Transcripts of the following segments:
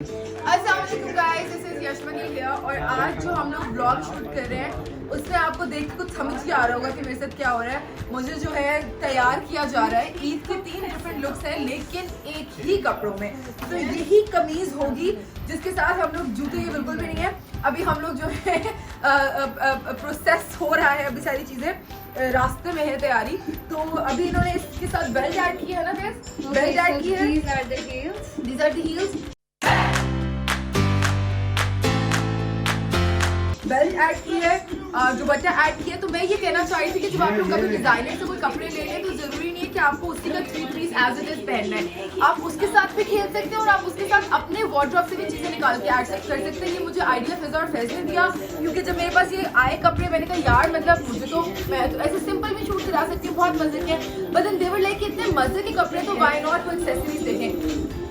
अस्सलाम वालेकुम guys, this is यशमनी here और आज जो हम लोग ब्लॉग शूट कर रहे हैं उसमें आपको देख के कुछ समझ ही आ रहा होगा कि मेरे साथ क्या हो रहा है। मुझे जो है तैयार किया जा रहा है। ईद के 3 डिफरेंट लुक्स हैं लेकिन एक ही कपड़ों में। तो यही कमीज होगी जिसके साथ हम लोग जूते ये बिल्कुल भी नहीं है। अभी हम लोग जो है प्रोसेस हो रहा है, अभी सारी चीजें रास्ते में है तैयारी। तो अभी इन्होंने इसके साथ बेल्ट ऐड की है ना गाइस, बेल्ट ऐड की है। These are the heels. These are the heels. Belt add की है, दुपट्टा ऐड किया। तो मैं ये कहना चाह रही थी कि जब आप लोग कभी डिजाइनर से कोई कपड़े ले लें तो जरूरी नहीं है कि आपको उसी का 3 पीस एज इट इज पहनना है। आप उसके साथ भी खेल सकते हैं और आप उसके साथ अपने वार्डरोब से भी चीजें निकाल के ऐड कर सकते हैं। ये मुझे आइडिया फिजा और फैज ने दिया, क्योंकि जब मेरे पास ये आए कपड़े मैंने कहा यार मतलब मुझे तो मैं तो ऐसे सिंपल भी शूट करा सकती हूँ, बहुत मजे के। But then they were like इतने मजे के कपड़े तो व्हाई नॉट वो एक्सेसरीज देखें,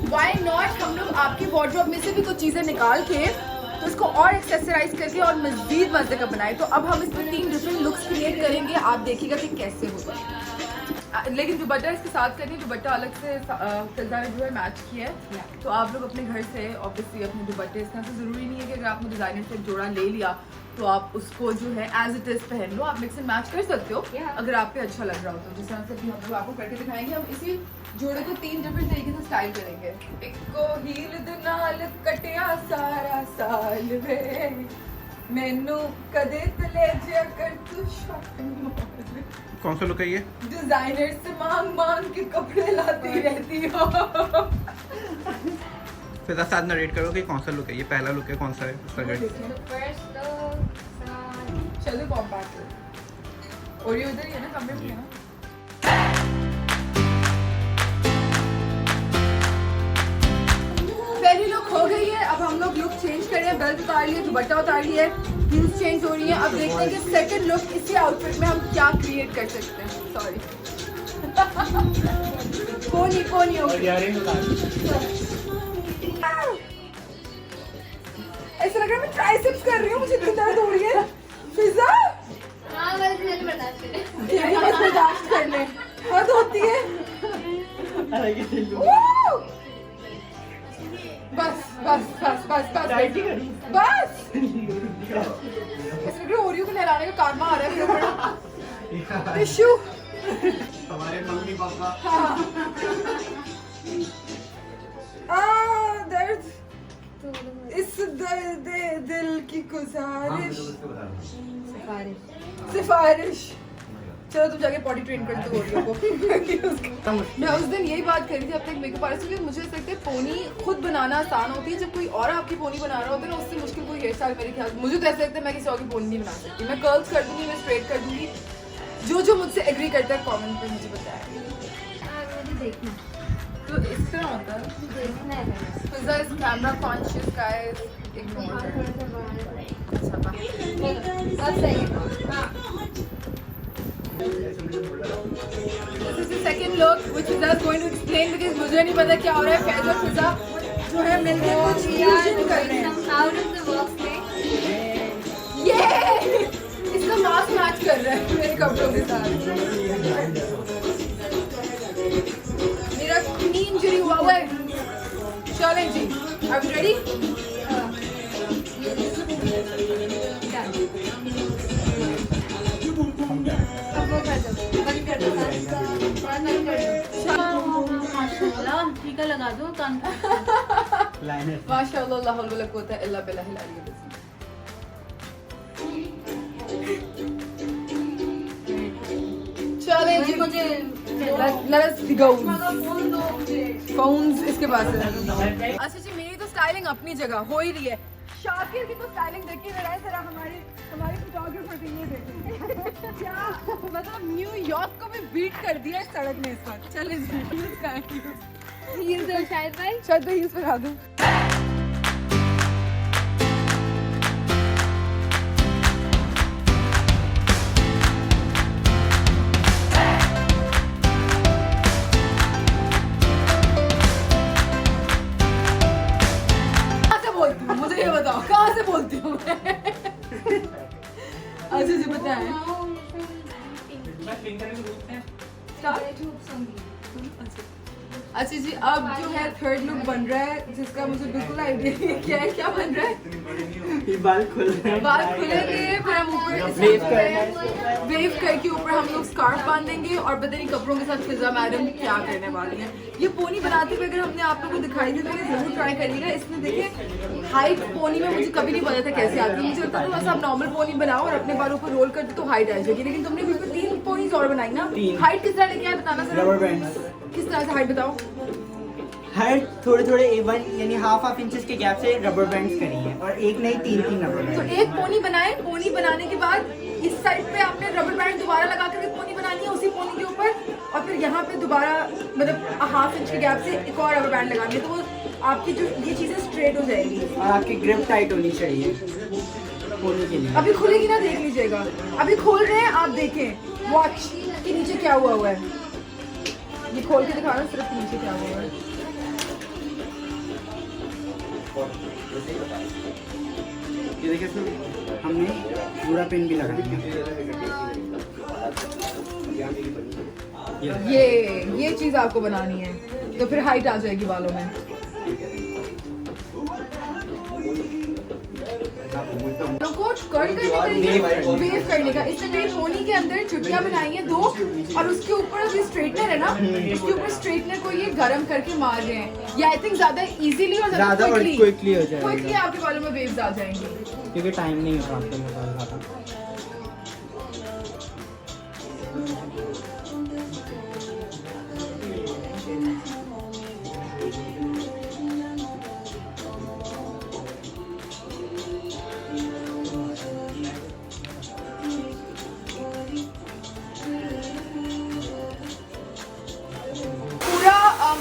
व्हाई नॉट हम लोग आपके वार्डरोब में से भी कुछ चीजें निकाल के तो इसको और एक्सेसराइज करके और मजीद मजे का बनाए। तो अब हम इसमें 3 डिफरेंट लुक्स क्रिएट करेंगे, आप देखिएगा कि कैसे होगा। लेकिन दुपट्टा इसके साथ करनी, दुपट्टा अलग से फिजा ने जो है मैच किया है। तो आप लोग अपने घर से ऑब्वियसली अपने दुपट्टे, इसका तो जरूरी नहीं है कि अगर आपने डिजाइनर से एक जोड़ा ले लिया तो आप उसको जो है एज इट इज पहन लो। आप मिक्स एंड मैच कर सकते हो अगर आप पे अच्छा लग रहा हो तो। जिस तरह से भी हम लोग आपको करके दिखाएंगे, हम इसी जोड़े को 3 डिफरेंट तरीके से स्टाइल करेंगे। इको हील दे नाल कटिया सारा साल वे मैनू कदे तले जिया कर तू शॉपिंग। कौन सा लुक है ये? डिजाइनर से मांग मांग के कपड़े लाती रहती हो। फिर साथ नरेट करो कि कौन सा लुक है ये, पहला लुक है कौन सा है उसका? The first look. चलो कॉम्पैक्ट और ये उधर ही है ना, कमरे में है ना। पहली लुक हो गई है, अब हम लोग लुक चेंज कर रहे हैं। बेल्ट उतार लिए, दुपट्टा उतार लिए, हील्स चेंज हो रही है। अब देखते हैं कि सेकंड लुक इसी आउटफिट में हम क्या क्रिएट कर सकते हैं। सॉरी कोनी ऐसा लग रहा है मैं ट्राइसेप्स कर रही हूँ, मुझे दर्द हो रही है। फिजा हाँ बस जल्दी बर्दाश्त करें। ये भी बस बर्दाश्त कर ले, हद होती है। बस बस बस बस बस बस ऐसा लग रहा है ओरियो को नहलाने का कारमा आ रहा है मेरे ऊपर। टिश्यू हमारे मम्मी पापा। हाँ दर्द, इस दर्द दिल की गुजारिश सिफारिश। चलो तुम जाके पॉटी ट्रेन कर दो ओरियो को। मैं उस दिन यही बात कर रही थी अपने एक मेकअप आर्टिस्ट से, मुझे लगता है पोनी खुद बनाना आसान होती है, जब कोई और आपकी पोनी बना रहा होता है ना उससे मुश्किल कोई हेयर स्टाइल मेरे ख्याल। मुझे तो ऐसा लगता है मैं किसी और की पोनी नहीं बना सकती। मैं कर्ल्स कर दूंगी, मैं स्ट्रेट कर दूंगी। जो मुझसे एग्री करता है कमेंट पे मुझे बताया। मुझे देखना तो इस तरह होता है। देखना है पहले। Fiza is camera conscious guys, ignore हाँ, हर। थोड़ा सा बाहर है। अच्छा बाय। अब सही है। हाँ। This is the second look which Fiza is going to explain because मुझे नहीं पता क्या हो रहा है। फैज और फिजा जो है मिलके कुछ fusion कर रहे हैं। Out of the box में। ये इसका मास्क मैच कर रहा है मेरे कपड़ों के साथ। मेरा नी इंजरी हुआ है। चलें जी, are we ready? अब वो कर दो, बंद कर दो, बंद कर दो। माशाल्लाह, टीका लगा दो कान पे। माशाअल्लाह, ला हौल वला कुव्वता इल्ला बिल्लाहिल अलिय्यिल अज़ीम। चलें जी, मुझे let's go. Phones इसके पास है। अच्छा जी, मेरी तो स्टाइलिंग अपनी जगह हो ही रही है। शाकिर की तो स्टाइलिंग देखिए जरा हमारे फोटोग्राफर की ये देखिए क्या मतलब न्यूयॉर्क को भी बीट कर दिया इस सड़क ने इस बार। चले जी, हील्स और शायद भाई शायद तो हील्स पहना दूं। मुझे ये बताओ कहाँ से बोलती हूँ मैं? अच्छा जी बताएं। अच्छा अच्छा जी, अब जो है थर्ड लुक बन रहा है जिसका मुझे बिल्कुल आइडिया नहीं है क्या है, क्या बन रहा है। ये बाल खुलेंगे, फिर हम ऊपर वेव करके ऊपर हम लोग स्कार्फ बांधेंगे और पता नहीं कपड़ों के साथ फिजा मैडम क्या करने वाली है। ये पोनी बनाते हुए अगर हमने आप लोगों को दिखाई दी तो ये जरूर ट्राई करिएगा। इसमें देखिए हाइट पोनी में मुझे कभी नहीं पता था कैसे आती है। मुझे लगता था बस आप नॉर्मल पोनी बनाओ और अपने बालों पर रोल कर दो तो हाइट आ जाएगी, लेकिन तुमने बिल्कुल 3 पोनीज और बनाई ना। हाइट किस तरह लेके आए बताना सर। रबर बैंड किस तरह से हाइट बताओ। हाइट थोड़े थोड़े A1 यानी हाफ इंचेस के गैप से रबर बैंड्स करी है और एक नहीं 3 रबर तो बैंड। एक पोनी बनाए, पोनी बनाने के बाद इस साइड पे आपने रबर बैंड दोबारा लगा करके पोनी बनानी है उसी पोनी के ऊपर, और फिर यहाँ पे दोबारा मतलब हाफ इंच के गैप से एक और रबर बैंड लगानी है, तो वो आपकी जो ये चीजें स्ट्रेट हो जाएगी। और आपकी ग्रिप टाइट होनी चाहिए पोनी के लिए। अभी खुलेगी ना, देख लीजिएगा। अभी खोल रहे हैं, आप देखें वॉच के नीचे क्या हुआ है। ये खोल के दिखा रहा हूँ सिर्फ नीचे क्या हुआ है। ये देखिए इसमें हमने पूरा पेन भी लगाया है। ये चीज आपको बनानी है तो फिर हाइट आ जाएगी बालों में। को कर्ल करने का, वेव करने का। इसने मेरी पोनी के अंदर चुटियां बनाई हैं 2 और उसके ऊपर जो स्ट्रेटनर है ना, उसके ऊपर स्ट्रेटनर को ये गर्म करके मार रहे हैं। ये आई थिंक ज्यादा इजीली और ज्यादा क्विकली हो जाएगा, क्विकली आपके बालों में वेव्स आ जाएंगे क्योंकि टाइम नहीं होता आपके पास ज़्यादा।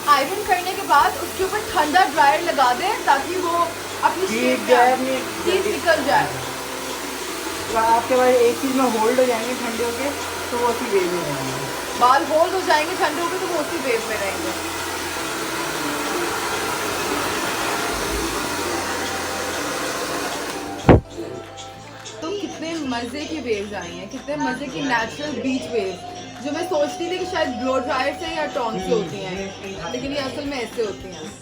आयरन करने के बाद उसके ऊपर ठंडा ड्रायर लगा दें ताकि वो अपनी शेप निकल जाए। तो आपके पास एक चीज में होल्ड हो जाएंगे ठंडे होके तो वो उसी वेव में रहेंगे। बाल होल्ड हो जाएंगे ठंडे होके तो वो उसी वेव में रहेंगे। तो कितने मजे की वेव्स आई हैं, कितने मजे की नेचुरल बीच वेव्स जो मैं सोचती थी कि शायद ब्लो ड्रायर से या टॉन्ग से होती हैं, लेकिन ये असल में ऐसे होती हैं।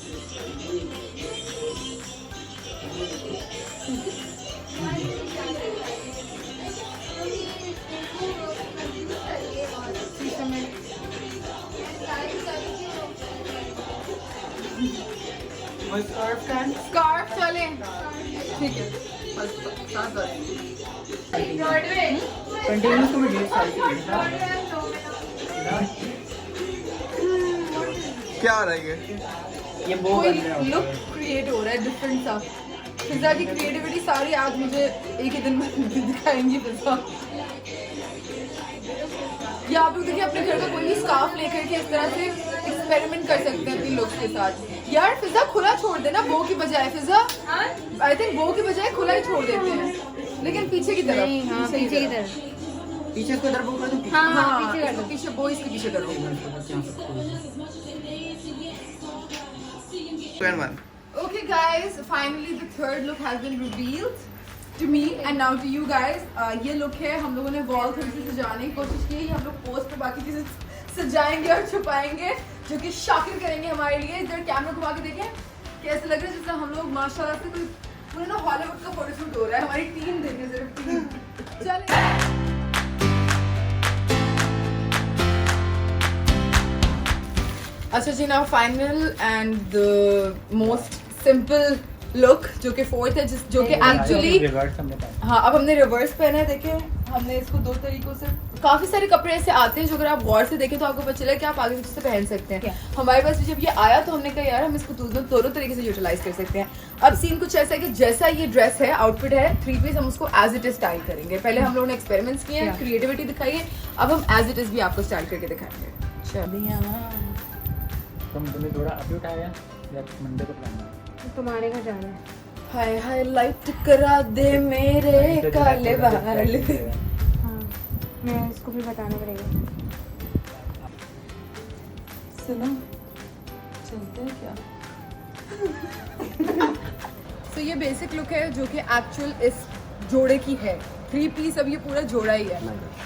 स्कार्फ चले, ठीक है कंटिन्यूस को भी ढेर सारी क्या हो रहा है ये वो कोई बन रहा है। लुक क्रिएट हो रहा है डिफरेंट सा। फिजा की क्रिएटिविटी सारी आज मुझे एक ही दिन में दिखाएंगी फिजा। या आप लोग देखिए अपने घर का कोई भी स्कार्फ लेकर के इस तरह से एक्सपेरिमेंट कर सकते हैं अपनी लुक्स के साथ। यार फिजा खुला छोड़ देना बो की बजाय। फिजा आई थिंक बो की बजाय खुला ही छोड़ देते हैं, लेकिन पीछे की तरफ। नहीं, हाँ, पीछे की तरफ। पीछे को इधर वो कर दो। हाँ, पीछे कर दो। पीछे बो इसके पीछे करो। Okay guys, finally the third look has been revealed to me and now to you guys. ये look है, हम लोगों ने वॉल थोड़ी सी सजाने की कोशिश की है। हम लोग पोस्ट पे बाकी चीजें सजाएंगे और छुपाएंगे जो कि शॉकिंग करेंगे हमारे लिए। इधर कैमरा घुमा के देखें कैसे लग रहा है, जैसे हम लोग माशाल्लाह से कोई पूरा ना हॉलीवुड का फोटोशूट हो रहा है। हमारी टीम देखें सिर्फ टीम। चलिए अच्छा जी, now final and the most simple look जो कि फोर्थ है, जो कि एक्चुअली हाँ अब हमने रिवर्स पहना है। देखें हमने इसको 2 तरीकों से, काफी सारे कपड़े ऐसे आते हैं जो अगर आप गौर से देखें तो आपको पता चला कि आप आगे पीछे से पहन सकते हैं। हमारे पास जब ये आया तो हमने कहा यार हम इसको दोनों तरीके से यूटिलाइज कर सकते हैं। अब सीन कुछ ऐसा है कि जैसा ये ड्रेस है, आउटफिट है 3 पीस, हम उसको एज इट इज स्टाइल करेंगे। पहले हम लोगों ने एक्सपेरिमेंट्स किए हैं, क्रिएटिविटी दिखाई है, अब हम एज इट इज भी आपको स्टाइल करके दिखाएंगे। चलिए तुमने थोड़ा अभी उठाया या मंडे को पहनना? तुम्हारे घर जाना है। हाय हाय लाइट करा दे मेरे काले बाल। हाँ, मैं इसको भी बताना पड़ेगा। सुनो चलते हैं क्या? तो ये बेसिक लुक है जो कि एक्चुअल इस जोड़े की है। 3 पीस अब ये पूरा जोड़ा ही है।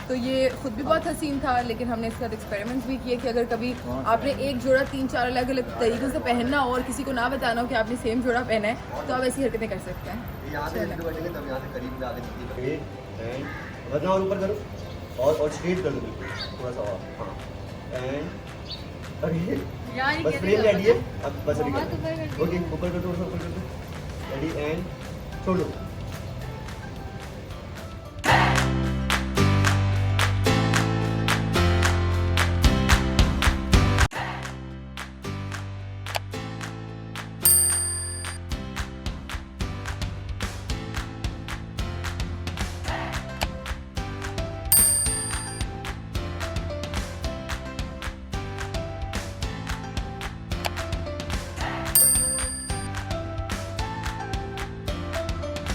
तो ये खुद भी बहुत हसीन था, लेकिन हमने इसके साथ एक्सपेरिमेंट्स भी किए कि अगर कभी आपने एक जोड़ा 3-4 अलग अलग तरीक़ों से पहनना हो और किसी को ना बताना हो कि आपने सेम जोड़ा पहना है, तो आप ऐसी हरकतें कर सकते हैं। यहाँ से बैठेंगे तब यहाँ से करीब में आगे दिखिए एंड वरना और ऊपर करो और स्ट्रेट कर दो बिल्कुल थोड़ा सा और हाँ एंड अरे यार बस फ्रेम रेडी है अब बस रेडी कर ओके ऊपर कर दो थोड़ा सा ऊपर कर दो रेडी एंड छोड़ दो